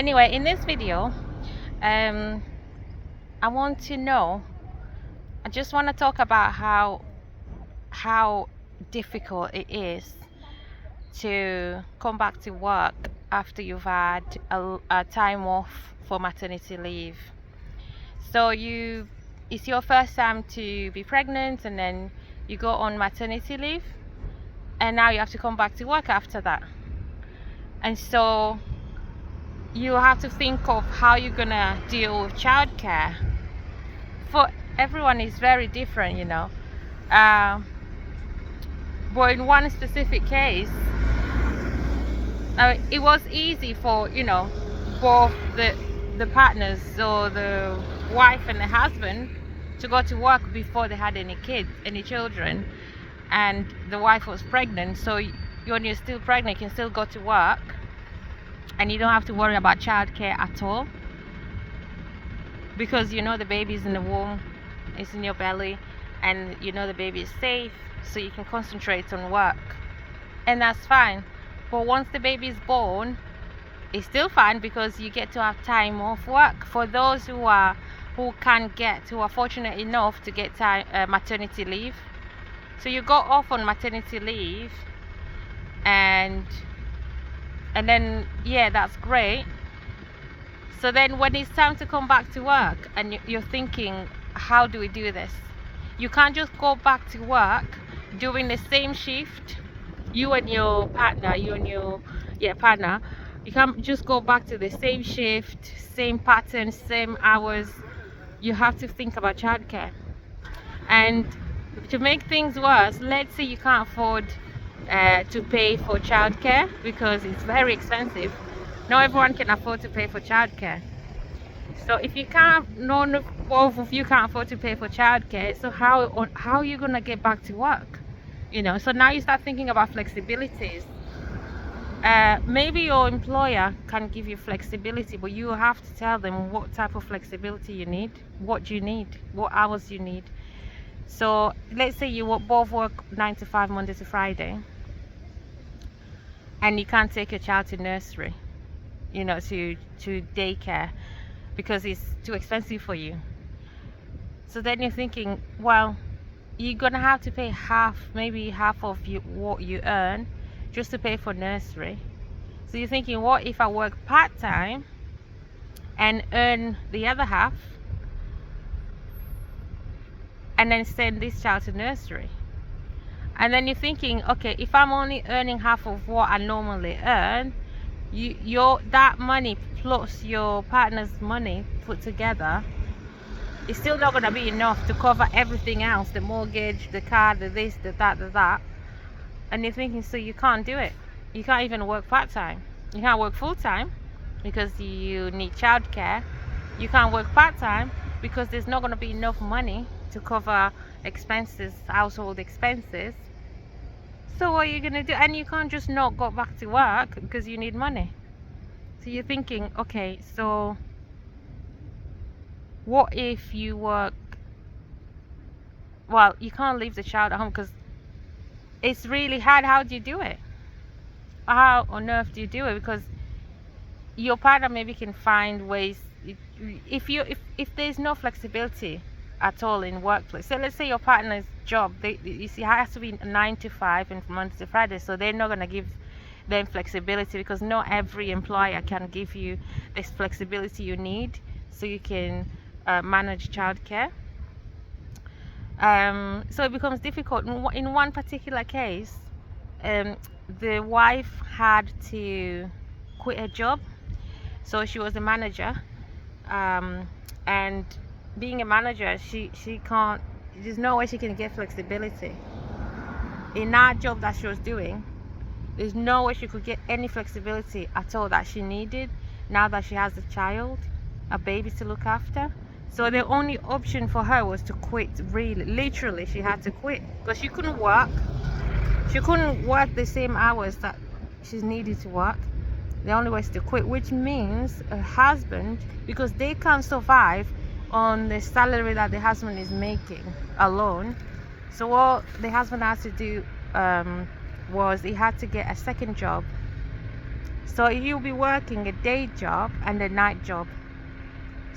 anyway, in this video, I want to know. I just want to talk about how difficult it is to come back to work after you've had a time off for maternity leave. So it's your first time to be pregnant, and then you go on maternity leave, and now you have to come back to work after that. And so you have to think of how you're gonna deal with childcare. For everyone is very different, but in one specific case, it was easy for both the partners, so the wife and the husband, to go to work before they had any children, and the wife was pregnant. So when you're still pregnant, you can still go to work, and you don't have to worry about childcare at all, because the baby's in the womb, it's in your belly, and the baby is safe, so you can concentrate on work, and that's fine. But once the baby is born, it's still fine, because you get to have time off work. For those who are fortunate enough to get maternity leave, so you go off on maternity leave, and then that's great. So then when it's time to come back to work, and you're thinking, how do we do this? You can't just go back to work doing the same shift. You and your partner, you can't just go back to the same shift, same pattern, same hours. You have to think about childcare. And to make things worse, let's say you can't afford to pay for childcare because it's very expensive. Not everyone can afford to pay for childcare. So if you can't, both of you can't afford to pay for childcare, so how are you gonna get back to work? So now you start thinking about flexibilities. Maybe your employer can give you flexibility, but you have to tell them what type of flexibility you need, what you need, what hours you need. So let's say you both work 9 to 5 Monday to Friday, and you can't take your child to nursery, to daycare, because it's too expensive for you. So then you're thinking, well, you're gonna have to pay maybe half of what you earn just to pay for nursery. So you're thinking, what if I work part-time and earn the other half, and then send this child to nursery? And then you're thinking, okay, if I'm only earning half of what I normally earn, that money plus your partner's money put together, it's still not going to be enough to cover everything else, the mortgage, the car, the this, the that. And you're thinking, so you can't do it. You can't even work part-time. You can't work full-time because you need childcare. You can't work part-time because there's not going to be enough money to cover expenses, household expenses. So what are you going to do? And you can't just not go back to work because you need money. So you're thinking, okay, so what if you work? Well, you can't leave the child at home because it's really hard. How do you do it? How on earth do you do it? Because your partner maybe can find ways. If there's no flexibility at all in workplace, so let's say your partner's job, you see, has to be 9 to 5 and from Monday to Friday, so they're not going to give them flexibility, because not every employer can give you this flexibility you need so you can manage childcare. So it becomes difficult. In one particular case, the wife had to quit her job. So she was a manager, and being a manager, she can't, there's no way she can get flexibility in that job that she was doing. There's no way she could get any flexibility at all that she needed now that she has a baby to look after. So the only option for her was to quit. Really, literally, she had to quit because she couldn't work. She couldn't work the same hours that she's needed to work. The only way is to quit, which means her husband, because they can't survive on the salary that the husband is making alone. So what the husband had to do was he had to get a second job So he'll be working a day job and a night job.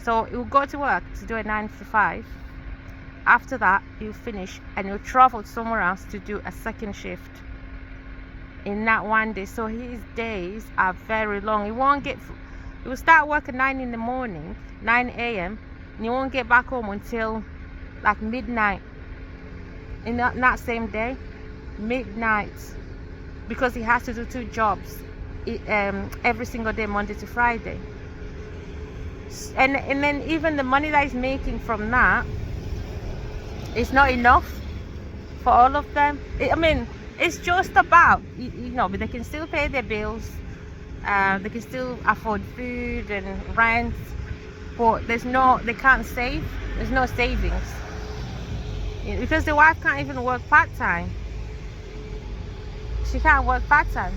So he'll go to work to do a 9 to 5. After that, he'll finish and he'll travel somewhere else to do a second shift in that one day. So his days are very long. He will start work at 9 in the morning, 9 a.m. and he won't get back home until like midnight in that same day, midnight, because he has to do 2 jobs every single day, Monday to Friday. And then even the money that he's making from that is not enough for all of them. It's just about, but they can still pay their bills, they can still afford food and rent, but they can't save. There's no savings, because the wife can't even work part-time. She can't work part-time.